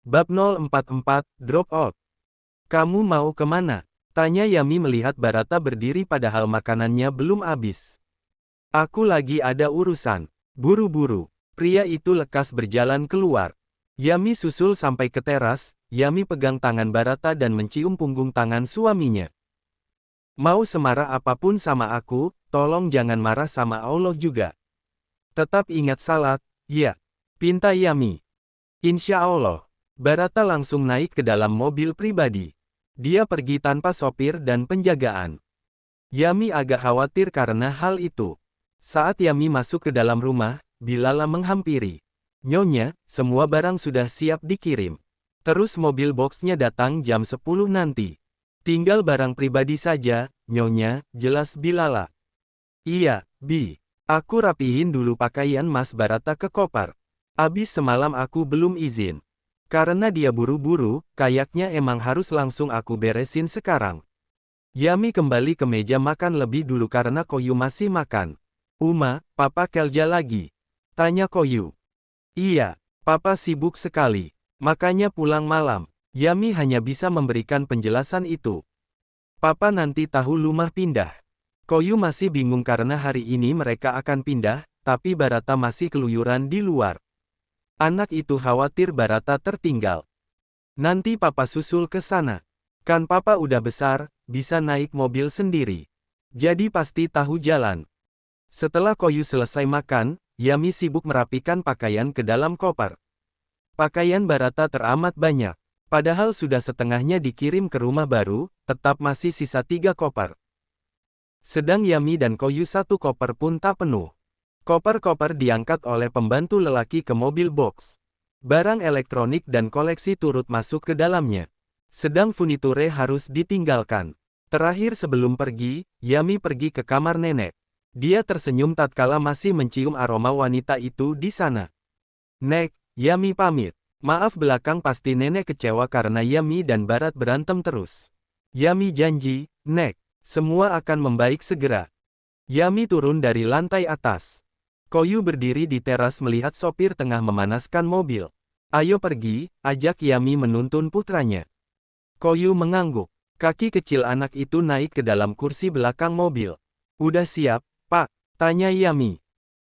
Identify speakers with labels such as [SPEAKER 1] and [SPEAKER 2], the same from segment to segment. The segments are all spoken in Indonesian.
[SPEAKER 1] Bab 044, Drop Out. Kamu mau kemana? Tanya Yami melihat Barata berdiri padahal makanannya belum habis. Aku lagi ada urusan. Buru-buru. Pria itu lekas berjalan keluar. Yami susul sampai ke teras. Yami pegang tangan Barata dan mencium punggung tangan suaminya. Mau semarah apapun sama aku, tolong jangan marah sama Allah juga. Tetap ingat salat, ya. Pinta Yami. Insya Allah. Barata langsung naik ke dalam mobil pribadi. Dia pergi tanpa sopir dan penjagaan. Yami agak khawatir karena hal itu. Saat Yami masuk ke dalam rumah, Bilala menghampiri. Nyonya, semua barang sudah siap dikirim. Terus mobil boxnya datang jam 10 nanti. Tinggal barang pribadi saja, Nyonya, jelas Bilala. Iya, Bi. Aku rapihin dulu pakaian Mas Barata ke koper. Abis semalam aku belum izin. Karena dia buru-buru, kayaknya emang harus langsung aku beresin sekarang. Yami kembali ke meja makan lebih dulu karena Koyu masih makan. Uma, Papa kerja lagi? Tanya Koyu. Iya, Papa sibuk sekali. Makanya pulang malam. Yami hanya bisa memberikan penjelasan itu. Papa nanti tahu rumah pindah. Koyu masih bingung karena hari ini mereka akan pindah, tapi Barata masih keluyuran di luar. Anak itu khawatir Barata tertinggal. Nanti Papa susul ke sana. Kan Papa udah besar, bisa naik mobil sendiri. Jadi pasti tahu jalan. Setelah Koyu selesai makan, Yami sibuk merapikan pakaian ke dalam koper. Pakaian Barata teramat banyak. Padahal sudah setengahnya dikirim ke rumah baru, tetap masih sisa 3 koper. Sedang Yami dan Koyu 1 koper pun tak penuh. Koper-koper diangkat oleh pembantu lelaki ke mobil box. Barang elektronik dan koleksi turut masuk ke dalamnya. Sedang furniture harus ditinggalkan. Terakhir sebelum pergi, Yami pergi ke kamar nenek. Dia tersenyum tatkala masih mencium aroma wanita itu di sana. Nek, Yami pamit. Maaf belakang pasti nenek kecewa karena Yami dan Barat berantem terus. Yami janji, Nek, semua akan membaik segera. Yami turun dari lantai atas. Koyu berdiri di teras melihat sopir tengah memanaskan mobil. Ayo pergi, ajak Yami menuntun putranya. Koyu mengangguk. Kaki kecil anak itu naik ke dalam kursi belakang mobil. Udah siap, Pak? Tanya Yami.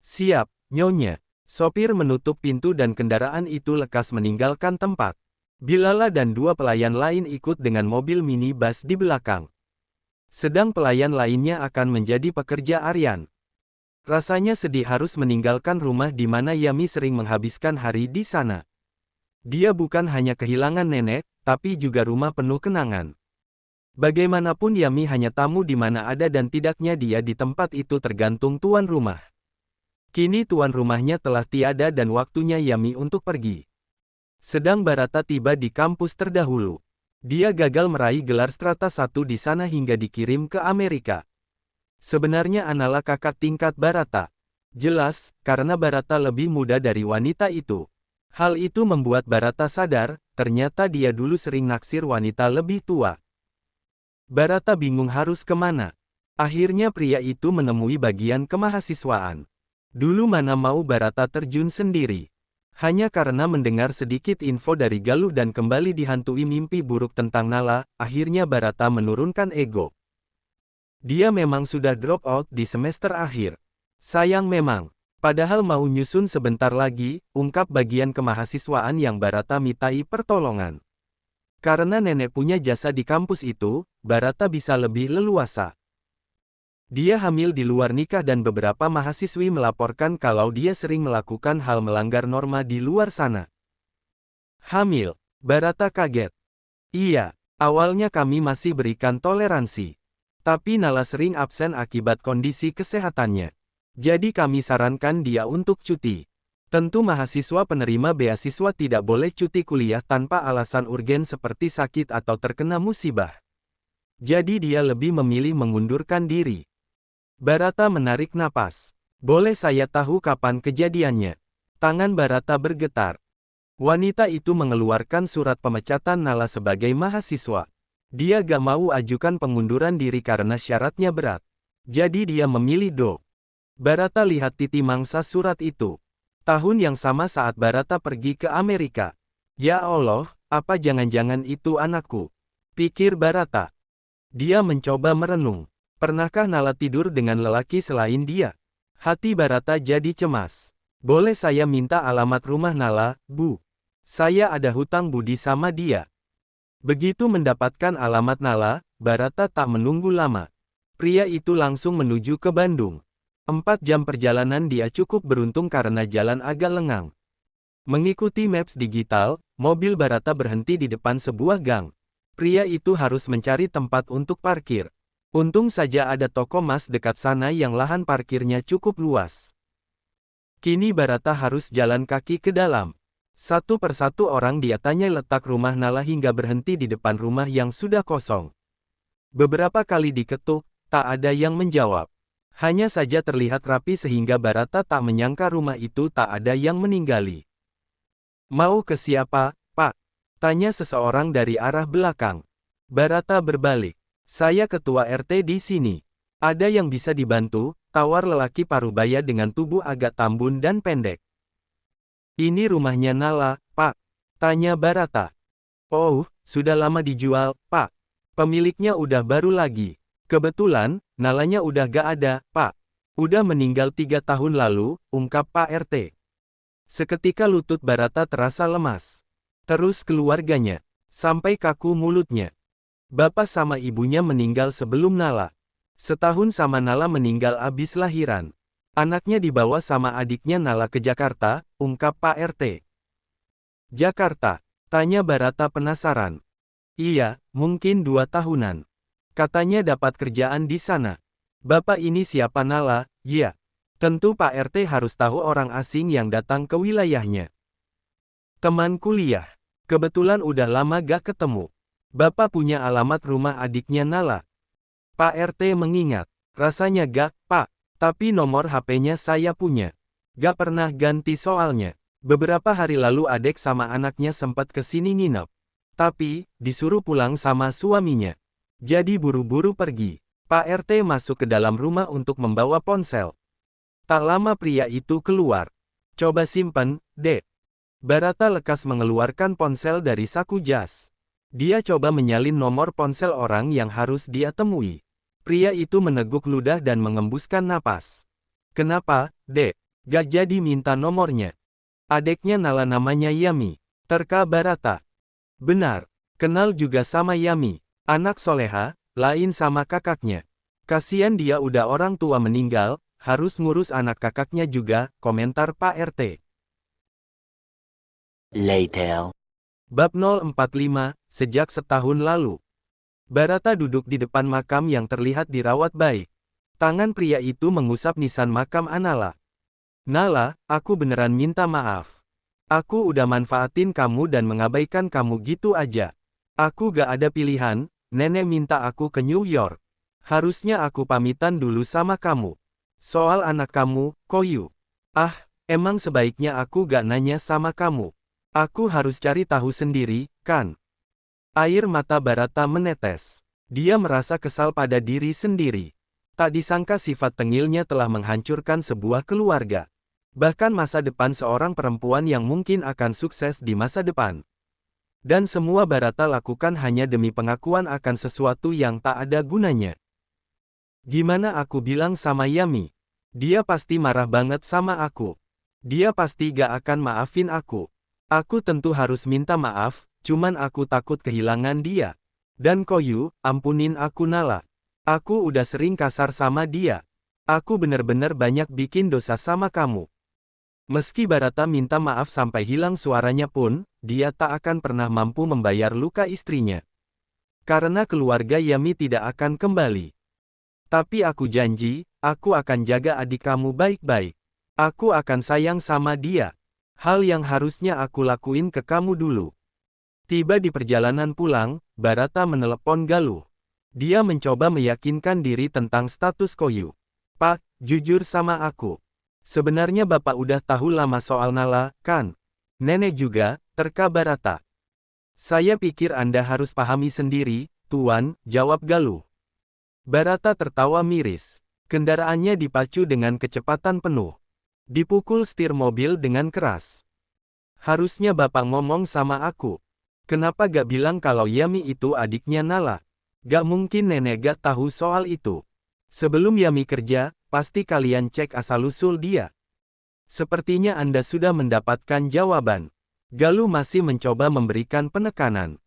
[SPEAKER 1] Siap, Nyonya. Sopir menutup pintu dan kendaraan itu lekas meninggalkan tempat. Bilala dan 2 pelayan lain ikut dengan mobil minibus di belakang. Sedang pelayan lainnya akan menjadi pekerja harian. Rasanya sedih harus meninggalkan rumah di mana Yami sering menghabiskan hari di sana. Dia bukan hanya kehilangan nenek, tapi juga rumah penuh kenangan. Bagaimanapun Yami hanya tamu di mana ada dan tidaknya dia di tempat itu tergantung tuan rumah. Kini tuan rumahnya telah tiada dan waktunya Yami untuk pergi. Sedang Barata tiba di kampus terdahulu. Dia gagal meraih gelar strata 1 di sana hingga dikirim ke Amerika. Sebenarnya adalah kakak tingkat Barata. Jelas, karena Barata lebih muda dari wanita itu. Hal itu membuat Barata sadar, ternyata dia dulu sering naksir wanita lebih tua. Barata bingung harus kemana. Akhirnya pria itu menemui bagian kemahasiswaan. Dulu mana mau Barata terjun sendiri. Hanya karena mendengar sedikit info dari Galuh dan kembali dihantui mimpi buruk tentang Nala, akhirnya Barata menurunkan ego. Dia memang sudah drop out di semester akhir. Sayang memang. Padahal mau nyusun sebentar lagi, ungkap bagian kemahasiswaan yang Barata mintai pertolongan. Karena nenek punya jasa di kampus itu, Barata bisa lebih leluasa. Dia hamil di luar nikah dan beberapa mahasiswi melaporkan kalau dia sering melakukan hal melanggar norma di luar sana. Hamil. Barata kaget. Iya, awalnya kami masih berikan toleransi. Tapi Nala sering absen akibat kondisi kesehatannya. Jadi kami sarankan dia untuk cuti. Tentu mahasiswa penerima beasiswa tidak boleh cuti kuliah tanpa alasan urgen seperti sakit atau terkena musibah. Jadi dia lebih memilih mengundurkan diri. Barata menarik napas. Boleh saya tahu kapan kejadiannya? Tangan Barata bergetar. Wanita itu mengeluarkan surat pemecatan Nala sebagai mahasiswa. Dia gak mau ajukan pengunduran diri karena syaratnya berat. Jadi dia memilih Do. Barata lihat titi mangsa surat itu. Tahun yang sama saat Barata pergi ke Amerika. Ya Allah, apa jangan-jangan itu anakku? Pikir Barata. Dia mencoba merenung. Pernahkah Nala tidur dengan lelaki selain dia? Hati Barata jadi cemas. Boleh saya minta alamat rumah Nala, Bu? Saya ada hutang budi sama dia. Begitu mendapatkan alamat Nala, Barata tak menunggu lama. Pria itu langsung menuju ke Bandung. 4 jam perjalanan dia cukup beruntung karena jalan agak lengang. Mengikuti maps digital, mobil Barata berhenti di depan sebuah gang. Pria itu harus mencari tempat untuk parkir. Untung saja ada toko emas dekat sana yang lahan parkirnya cukup luas. Kini Barata harus jalan kaki ke dalam. Satu persatu orang dia tanya letak rumah Nala hingga berhenti di depan rumah yang sudah kosong. Beberapa kali diketuk, tak ada yang menjawab. Hanya saja terlihat rapi sehingga Barata tak menyangka rumah itu tak ada yang meninggali. Mau ke siapa, Pak? Tanya seseorang dari arah belakang. Barata berbalik. Saya ketua RT di sini. Ada yang bisa dibantu, tawar lelaki parubaya dengan tubuh agak tambun dan pendek. Ini rumahnya Nala, Pak. Tanya Barata. Oh, sudah lama dijual, Pak. Pemiliknya udah baru lagi. Kebetulan, Nalanya udah gak ada, Pak. Udah meninggal 3 tahun lalu, ungkap Pak RT. Seketika lutut Barata terasa lemas. Terus keluarganya. Sampai kaku mulutnya. Bapak sama ibunya meninggal sebelum Nala. Setahun sama Nala meninggal abis lahiran. Anaknya dibawa sama adiknya Nala ke Jakarta, ungkap Pak RT. Jakarta? Tanya Barata penasaran. Iya, mungkin 2 tahunan. Katanya dapat kerjaan di sana. Bapak ini siapa Nala? Ya. Tentu Pak RT harus tahu orang asing yang datang ke wilayahnya. Teman kuliah. Kebetulan udah lama gak ketemu. Bapak punya alamat rumah adiknya Nala. Pak RT mengingat. Rasanya gak, Pak. Tapi nomor HP-nya saya punya. Gak pernah ganti soalnya. Beberapa hari lalu adek sama anaknya sempat kesini nginep. Tapi, disuruh pulang sama suaminya. Jadi buru-buru pergi. Pak RT masuk ke dalam rumah untuk membawa ponsel. Tak lama pria itu keluar. Coba simpen, Dek. Barata lekas mengeluarkan ponsel dari saku jas. Dia coba menyalin nomor ponsel orang yang harus dia temui. Pria itu meneguk ludah dan mengembuskan napas. Kenapa, Dek? Gak jadi minta nomornya. Adeknya Nala namanya Yami. Terka Barata. Benar. Kenal juga sama Yami. Anak soleha, lain sama kakaknya. Kasian dia udah orang tua meninggal, harus ngurus anak kakaknya juga, komentar Pak RT.
[SPEAKER 2] Later.
[SPEAKER 1] Bab 045, sejak setahun lalu. Barata duduk di depan makam yang terlihat dirawat baik. Tangan pria itu mengusap nisan makam Nala. Nala, aku beneran minta maaf. Aku udah manfaatin kamu dan mengabaikan kamu gitu aja. Aku gak ada pilihan, nenek minta aku ke New York. Harusnya aku pamitan dulu sama kamu. Soal anak kamu, Koyu. Ah, emang sebaiknya aku gak nanya sama kamu. Aku harus cari tahu sendiri, kan? Air mata Barata menetes. Dia merasa kesal pada diri sendiri. Tak disangka sifat tengilnya telah menghancurkan sebuah keluarga. Bahkan masa depan seorang perempuan yang mungkin akan sukses di masa depan. Dan semua Barata lakukan hanya demi pengakuan akan sesuatu yang tak ada gunanya. Gimana aku bilang sama Yami? Dia pasti marah banget sama aku. Dia pasti gak akan maafin aku. Aku tentu harus minta maaf, cuman aku takut kehilangan dia. Dan Koyu, ampunin aku Nala. Aku udah sering kasar sama dia. Aku bener-bener banyak bikin dosa sama kamu. Meski Barata minta maaf sampai hilang suaranya pun, dia tak akan pernah mampu membayar luka istrinya. Karena keluarga Yami tidak akan kembali. Tapi aku janji, aku akan jaga adik kamu baik-baik. Aku akan sayang sama dia. Hal yang harusnya aku lakuin ke kamu dulu. Tiba di perjalanan pulang, Barata menelepon Galuh. Dia mencoba meyakinkan diri tentang status Koyu. Pak, jujur sama aku. Sebenarnya Bapak udah tahu lama soal Nala, kan? Nenek juga, terka Barata. Saya pikir Anda harus pahami sendiri, Tuan, jawab Galuh. Barata tertawa miris. Kendaraannya dipacu dengan kecepatan penuh. Dipukul setir mobil dengan keras. Harusnya Bapak ngomong sama aku. Kenapa gak bilang kalau Yami itu adiknya Nala? Gak mungkin nenek gak tahu soal itu. Sebelum Yami kerja, pasti kalian cek asal-usul dia. Sepertinya Anda sudah mendapatkan jawaban. Galuh masih mencoba memberikan penekanan.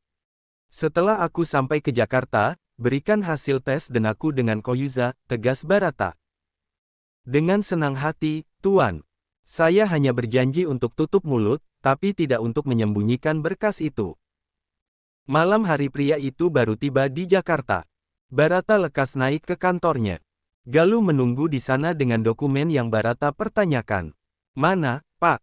[SPEAKER 1] Setelah aku sampai ke Jakarta, berikan hasil tes dan aku dengan Koyuza, tegas Barata. Dengan senang hati, Tuan. Saya hanya berjanji untuk tutup mulut, tapi tidak untuk menyembunyikan berkas itu. Malam hari pria itu baru tiba di Jakarta. Barata lekas naik ke kantornya. Galuh menunggu di sana dengan dokumen yang Barata pertanyakan. Mana, Pak?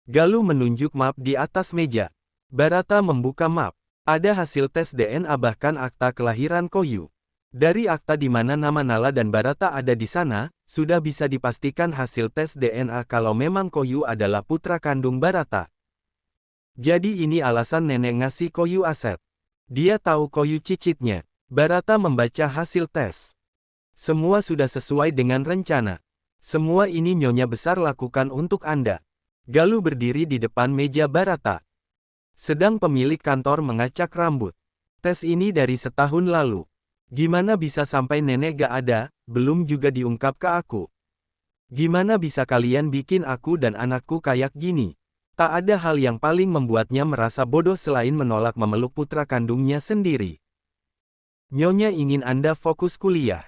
[SPEAKER 1] Galuh menunjuk map di atas meja. Barata membuka map. Ada hasil tes DNA bahkan akta kelahiran Koyu. Dari akta di mana nama Nala dan Barata ada di sana, sudah bisa dipastikan hasil tes DNA kalau memang Koyu adalah putra kandung Barata. Jadi ini alasan nenek ngasih Koyu aset. Dia tahu Koyu cicitnya. Barata membaca hasil tes. Semua sudah sesuai dengan rencana. Semua ini Nyonya Besar lakukan untuk Anda. Galuh berdiri di depan meja Barata. Sedang pemilik kantor mengacak rambut. Tes ini dari setahun lalu. Gimana bisa sampai nenek gak ada, belum juga diungkap ke aku. Gimana bisa kalian bikin aku dan anakku kayak gini? Tak ada hal yang paling membuatnya merasa bodoh selain menolak memeluk putra kandungnya sendiri. Nyonya ingin Anda fokus kuliah.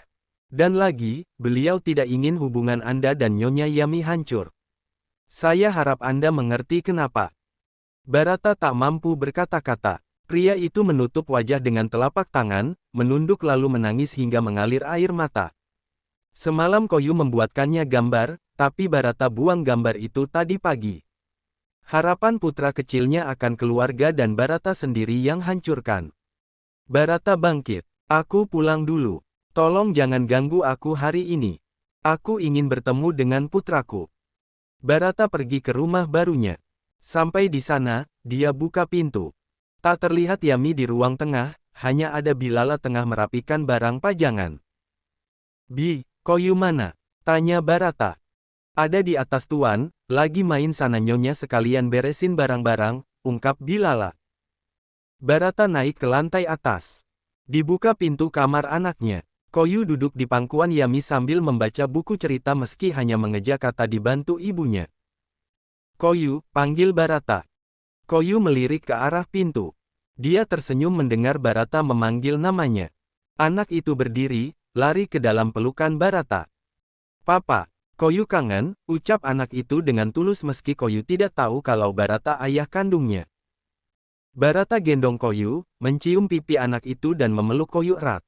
[SPEAKER 1] Dan lagi, beliau tidak ingin hubungan Anda dan Nyonya Yami hancur. Saya harap Anda mengerti kenapa. Barata tak mampu berkata-kata. Pria itu menutup wajah dengan telapak tangan, menunduk lalu menangis hingga mengalir air mata. Semalam Koyu membuatkannya gambar, tapi Barata buang gambar itu tadi pagi. Harapan putra kecilnya akan keluarga dan Barata sendiri yang hancurkan. Barata bangkit. Aku pulang dulu. Tolong jangan ganggu aku hari ini. Aku ingin bertemu dengan putraku. Barata pergi ke rumah barunya. Sampai di sana, dia buka pintu. Tak terlihat Yami di ruang tengah, hanya ada Bilala tengah merapikan barang pajangan. Bi, Koyu mana? Tanya Barata. Ada di atas tuan, lagi main sana Nyonya sekalian beresin barang-barang, ungkap Bilala. Barata naik ke lantai atas. Dibuka pintu kamar anaknya. Koyu duduk di pangkuan Yami sambil membaca buku cerita meski hanya mengeja kata dibantu ibunya. Koyu, panggil Barata. Koyu melirik ke arah pintu. Dia tersenyum mendengar Barata memanggil namanya. Anak itu berdiri, lari ke dalam pelukan Barata. Papa. Koyu kangen, ucap anak itu dengan tulus meski Koyu tidak tahu kalau Barata ayah kandungnya. Barata gendong Koyu, mencium pipi anak itu dan memeluk Koyu erat.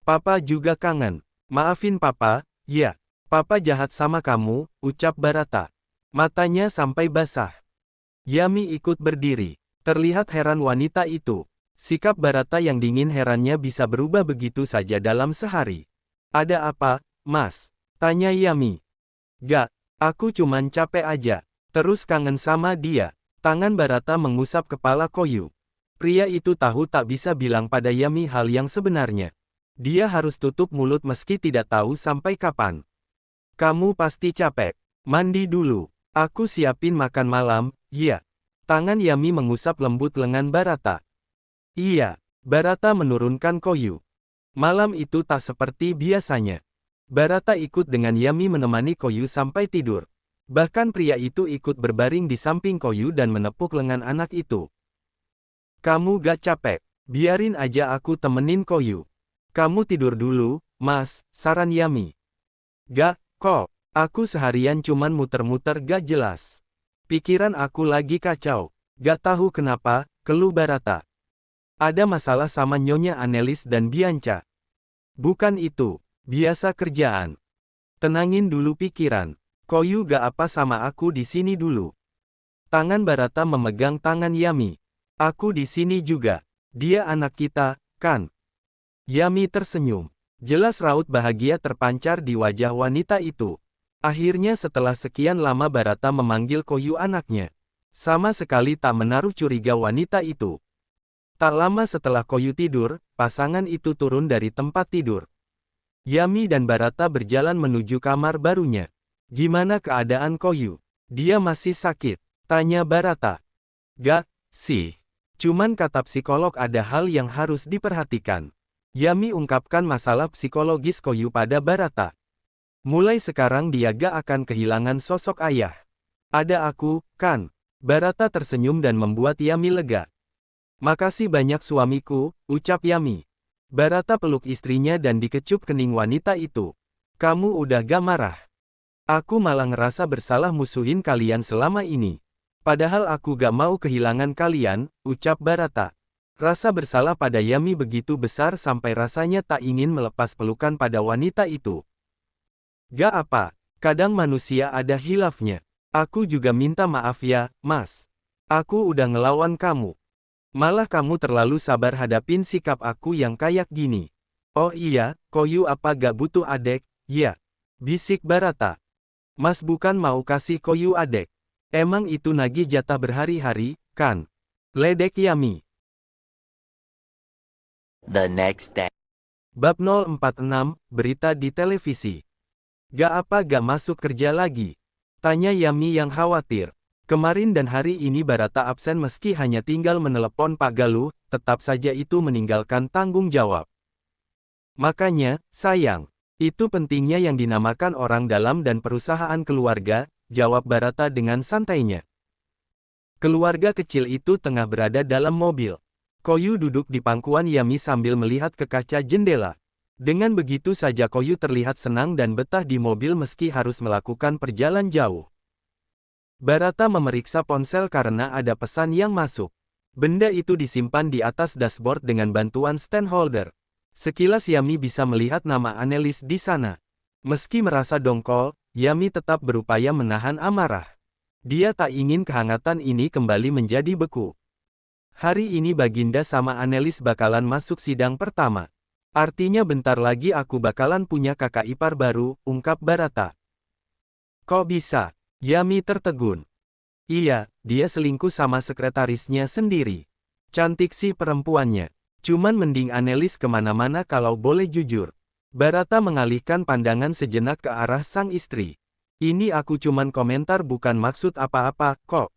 [SPEAKER 1] Papa juga kangen. Maafin Papa, ya. Papa jahat sama kamu, ucap Barata. Matanya sampai basah. Yami ikut berdiri. Terlihat heran wanita itu. Sikap Barata yang dingin herannya bisa berubah begitu saja dalam sehari. Ada apa, Mas? Tanya Yami. Gak, aku cuman capek aja. Terus kangen sama dia. Tangan Barata mengusap kepala Koyu. Pria itu tahu tak bisa bilang pada Yami hal yang sebenarnya. Dia harus tutup mulut meski tidak tahu sampai kapan. Kamu pasti capek. Mandi dulu. Aku siapin makan malam, ya. Tangan Yami mengusap lembut lengan Barata. Iya. Barata menurunkan Koyu. Malam itu tak seperti biasanya. Barata ikut dengan Yami menemani Koyu sampai tidur. Bahkan pria itu ikut berbaring di samping Koyu dan menepuk lengan anak itu. Kamu gak capek? Biarin aja aku temenin Koyu. Kamu tidur dulu, Mas, saran Yami. Gak, kok. Aku seharian cuman muter-muter gak jelas. Pikiran aku lagi kacau. Gak tahu kenapa, keluh Barata. Ada masalah sama Nyonya Anelis dan Bianca. Bukan itu. Biasa kerjaan. Tenangin dulu pikiran. Koyu gak apa sama aku di sini dulu. Tangan Barata memegang tangan Yami. Aku di sini juga. Dia anak kita, kan? Yami tersenyum. Jelas raut bahagia terpancar di wajah wanita itu. Akhirnya setelah sekian lama Barata memanggil Koyu anaknya. Sama sekali tak menaruh curiga wanita itu. Tak lama setelah Koyu tidur, pasangan itu turun dari tempat tidur. Yami dan Barata berjalan menuju kamar barunya. Gimana keadaan Koyu? Dia masih sakit. Tanya Barata. Gak, sih. Cuman kata psikolog ada hal yang harus diperhatikan. Yami ungkapkan masalah psikologis Koyu pada Barata. Mulai sekarang dia gak akan kehilangan sosok ayah. Ada aku, kan? Barata tersenyum dan membuat Yami lega. Makasih banyak suamiku, ucap Yami. Barata peluk istrinya dan dikecup kening wanita itu. Kamu udah gak marah. Aku malah ngerasa bersalah musuhin kalian selama ini. Padahal aku gak mau kehilangan kalian, ucap Barata. Rasa bersalah pada Yami begitu besar sampai rasanya tak ingin melepas pelukan pada wanita itu. Gak apa, kadang manusia ada hilafnya. Aku juga minta maaf ya, Mas. Aku udah ngelawan kamu. Malah kamu terlalu sabar hadapin sikap aku yang kayak gini. Oh iya, Koyu apa gak butuh adek? Ya. Bisik Barata. Mas bukan mau kasih Koyu adek. Emang itu nagih jatah berhari-hari, kan? Ledek Yami.
[SPEAKER 2] The next day.
[SPEAKER 1] Bab 046, berita di televisi. Gak apa gak masuk kerja lagi? Tanya Yami yang khawatir. Kemarin dan hari ini Barata absen meski hanya tinggal menelepon Pak Galuh, tetap saja itu meninggalkan tanggung jawab. Makanya, sayang, itu pentingnya yang dinamakan orang dalam dan perusahaan keluarga, jawab Barata dengan santainya. Keluarga kecil itu tengah berada dalam mobil. Koyu duduk di pangkuan Yami sambil melihat ke kaca jendela. Dengan begitu saja Koyu terlihat senang dan betah di mobil meski harus melakukan perjalanan jauh. Barata memeriksa ponsel karena ada pesan yang masuk. Benda itu disimpan di atas dashboard dengan bantuan stand holder. Sekilas Yami bisa melihat nama Annelies di sana. Meski merasa dongkol, Yami tetap berupaya menahan amarah. Dia tak ingin kehangatan ini kembali menjadi beku. Hari ini Baginda sama Annelies bakalan masuk sidang pertama. Artinya bentar lagi aku bakalan punya kakak ipar baru, ungkap Barata. Kok bisa? Yami tertegun. Iya, dia selingkuh sama sekretarisnya sendiri. Cantik sih perempuannya. Cuman mending Annelies kemana-mana kalau boleh jujur. Barata mengalihkan pandangan sejenak ke arah sang istri. Ini aku cuman komentar bukan maksud apa-apa, kok.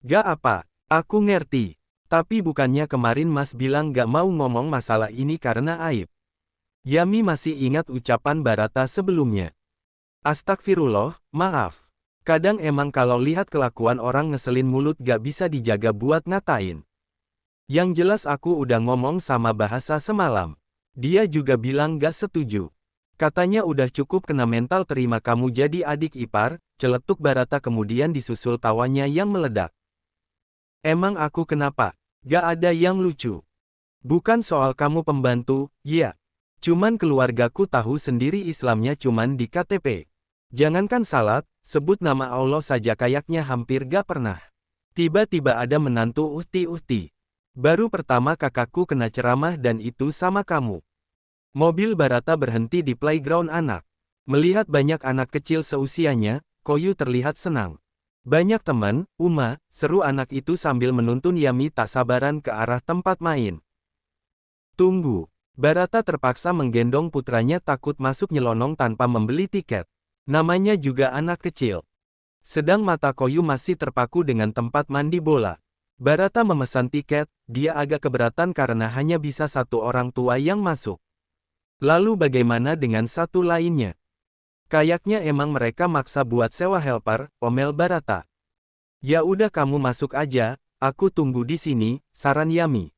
[SPEAKER 1] Gak apa, aku ngerti. Tapi bukannya kemarin Mas bilang gak mau ngomong masalah ini karena aib. Yami masih ingat ucapan Barata sebelumnya. Astagfirullah, maaf. Kadang emang kalau lihat kelakuan orang ngeselin mulut gak bisa dijaga buat ngatain. Yang jelas aku udah ngomong sama Bahasa semalam. Dia juga bilang gak setuju. Katanya udah cukup kena mental terima kamu jadi adik ipar, celetuk Barata kemudian disusul tawanya yang meledak. Emang aku kenapa? Gak ada yang lucu. Bukan soal kamu pembantu, ya. Cuman keluargaku tahu sendiri Islamnya cuman di KTP. Jangankan salat, sebut nama Allah saja kayaknya hampir gak pernah. Tiba-tiba ada menantu uhti-uhti. Baru pertama kakakku kena ceramah dan itu sama kamu. Mobil Barata berhenti di playground anak. Melihat banyak anak kecil seusianya, Koyu terlihat senang. Banyak teman, Uma, seru anak itu sambil menuntun Yami tak sabaran ke arah tempat main. Tunggu. Barata terpaksa menggendong putranya takut masuk nyelonong tanpa membeli tiket. Namanya juga anak kecil. Sedang mata Koyu masih terpaku dengan tempat mandi bola. Barata memesan tiket, dia agak keberatan karena hanya bisa satu orang tua yang masuk. Lalu bagaimana dengan satu lainnya? Kayaknya emang mereka maksa buat sewa helper, omel Barata. Ya udah kamu masuk aja, aku tunggu di sini, saran Yami.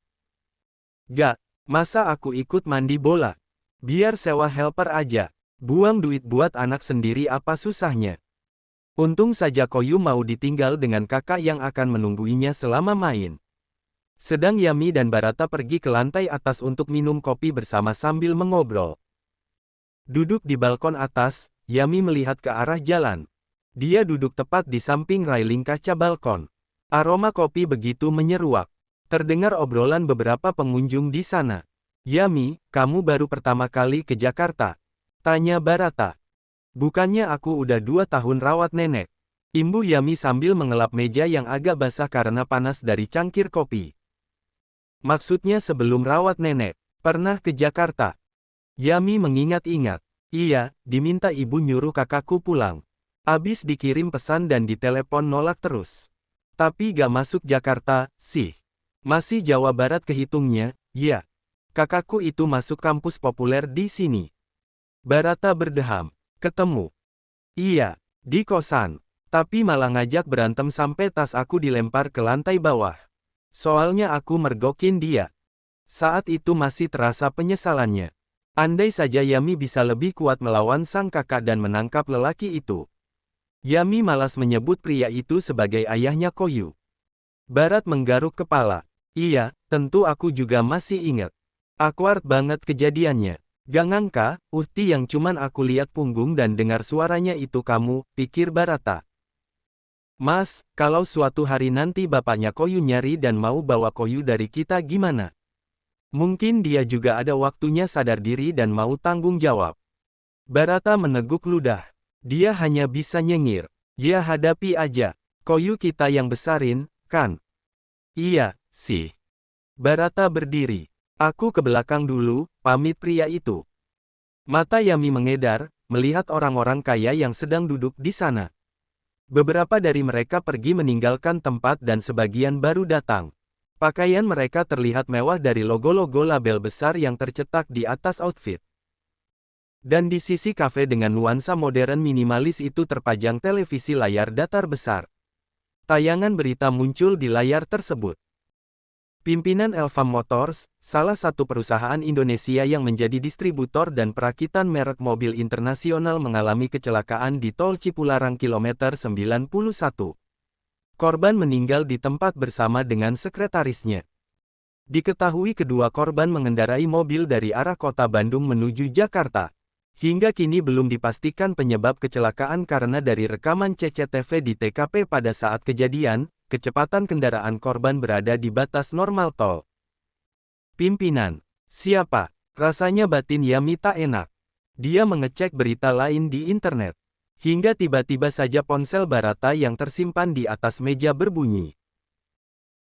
[SPEAKER 1] Gak, masa aku ikut mandi bola? Biar sewa helper aja. Buang duit buat anak sendiri apa susahnya? Untung saja Koyu mau ditinggal dengan kakak yang akan menungguinya selama main. Sedang Yami dan Barata pergi ke lantai atas untuk minum kopi bersama sambil mengobrol. Duduk di balkon atas, Yami melihat ke arah jalan. Dia duduk tepat di samping railing kaca balkon. Aroma kopi begitu menyeruak. Terdengar obrolan beberapa pengunjung di sana. Yami, kamu baru pertama kali ke Jakarta? Tanya Barata. Bukannya aku udah 2 tahun rawat nenek? Imbu Yami sambil mengelap meja yang agak basah karena panas dari cangkir kopi. Maksudnya sebelum rawat nenek, pernah ke Jakarta? Yami mengingat-ingat. Iya, diminta ibu nyuruh kakakku pulang. Abis dikirim pesan dan ditelepon nolak terus. Tapi gak masuk Jakarta, sih. Masih Jawa Barat kehitungnya, ya. Kakakku itu masuk kampus populer di sini. Barata berdeham. Ketemu. Iya, di kosan. Tapi malah ngajak berantem sampai tas aku dilempar ke lantai bawah. Soalnya aku mergokin dia. Saat itu masih terasa penyesalannya. Andai saja Yami bisa lebih kuat melawan sang kakak dan menangkap lelaki itu. Yami malas menyebut pria itu sebagai ayahnya Koyu. Barat menggaruk kepala. Iya, tentu aku juga masih ingat. Awkward banget kejadiannya. Gak ngangka, Uhti yang cuman aku lihat punggung dan dengar suaranya itu kamu, pikir Barata. Mas, kalau suatu hari nanti bapaknya Koyu nyari dan mau bawa Koyu dari kita gimana? Mungkin dia juga ada waktunya sadar diri dan mau tanggung jawab. Barata meneguk ludah. Dia hanya bisa nyengir. Ya hadapi aja. Koyu kita yang besarin, kan? Iya, sih. Barata berdiri. Aku ke belakang dulu, pamit pria itu. Mata Yami mengedar, melihat orang-orang kaya yang sedang duduk di sana. Beberapa dari mereka pergi meninggalkan tempat dan sebagian baru datang. Pakaian mereka terlihat mewah dari logo-logo label besar yang tercetak di atas outfit. Dan di sisi kafe dengan nuansa modern minimalis itu terpajang televisi layar datar besar. Tayangan berita muncul di layar tersebut. Pimpinan Elvam Motors, salah satu perusahaan Indonesia yang menjadi distributor dan perakitan merek mobil internasional mengalami kecelakaan di Tol Cipularang kilometer 91. Korban meninggal di tempat bersama dengan sekretarisnya. Diketahui kedua korban mengendarai mobil dari arah kota Bandung menuju Jakarta. Hingga kini belum dipastikan penyebab kecelakaan karena dari rekaman CCTV di TKP pada saat kejadian, kecepatan kendaraan korban berada di batas normal tol. Pimpinan. Siapa? Rasanya batin Yami tak enak. Dia mengecek berita lain di internet. Hingga tiba-tiba saja ponsel Barata yang tersimpan di atas meja berbunyi.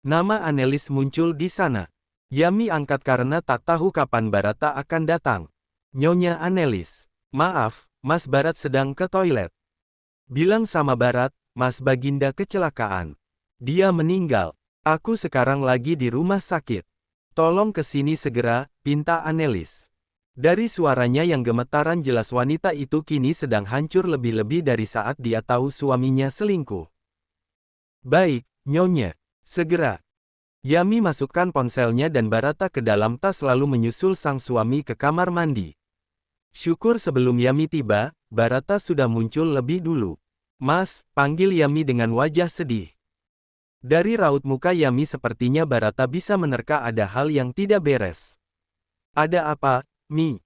[SPEAKER 1] Nama Anelis muncul di sana. Yami angkat karena tak tahu kapan Barata akan datang. Nyonya Anelis. Maaf, Mas Barat sedang ke toilet. Bilang sama Barat, Mas Baginda kecelakaan. Dia meninggal. Aku sekarang lagi di rumah sakit. Tolong ke sini segera, pinta Anelis. Dari suaranya yang gemetaran jelas wanita itu kini sedang hancur lebih-lebih dari saat dia tahu suaminya selingkuh. Baik, Nyonya. Segera. Yami masukkan ponselnya dan Barata ke dalam tas lalu menyusul sang suami ke kamar mandi. Syukur sebelum Yami tiba, Barata sudah muncul lebih dulu. Mas, panggil Yami dengan wajah sedih. Dari raut muka Yami sepertinya Barata bisa menerka ada hal yang tidak beres. Ada apa, Mi?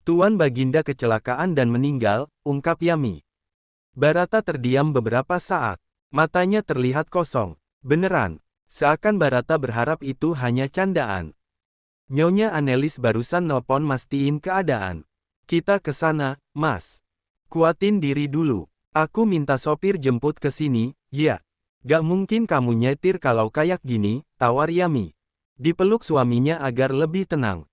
[SPEAKER 1] Tuan Baginda kecelakaan dan meninggal, ungkap Yami. Barata terdiam beberapa saat. Matanya terlihat kosong. Beneran. Seakan Barata berharap itu hanya candaan. Nyonya Anelis barusan nelpon mastiin keadaan. Kita ke sana, Mas. Kuatin diri dulu. Aku minta sopir jemput ke sini, ya. Gak mungkin kamu nyetir kalau kayak gini, tawar Yami. Dipeluk suaminya agar lebih tenang.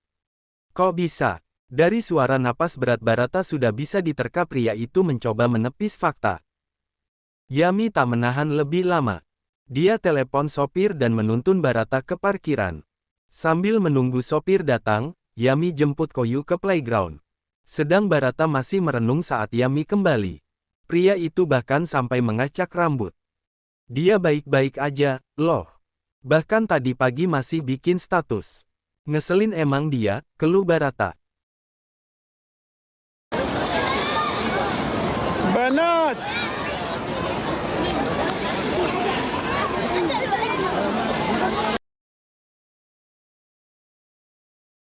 [SPEAKER 1] Kok bisa? Dari suara napas berat Barata sudah bisa diterka pria itu mencoba menepis fakta. Yami tak menahan lebih lama. Dia telepon sopir dan menuntun Barata ke parkiran. Sambil menunggu sopir datang, Yami jemput Koyu ke playground. Sedang Barata masih merenung saat Yami kembali. Pria itu bahkan sampai mengacak rambut. Dia baik-baik aja, loh. Bahkan tadi pagi masih bikin status. Ngeselin emang dia, keluh Barata.
[SPEAKER 2] Banat!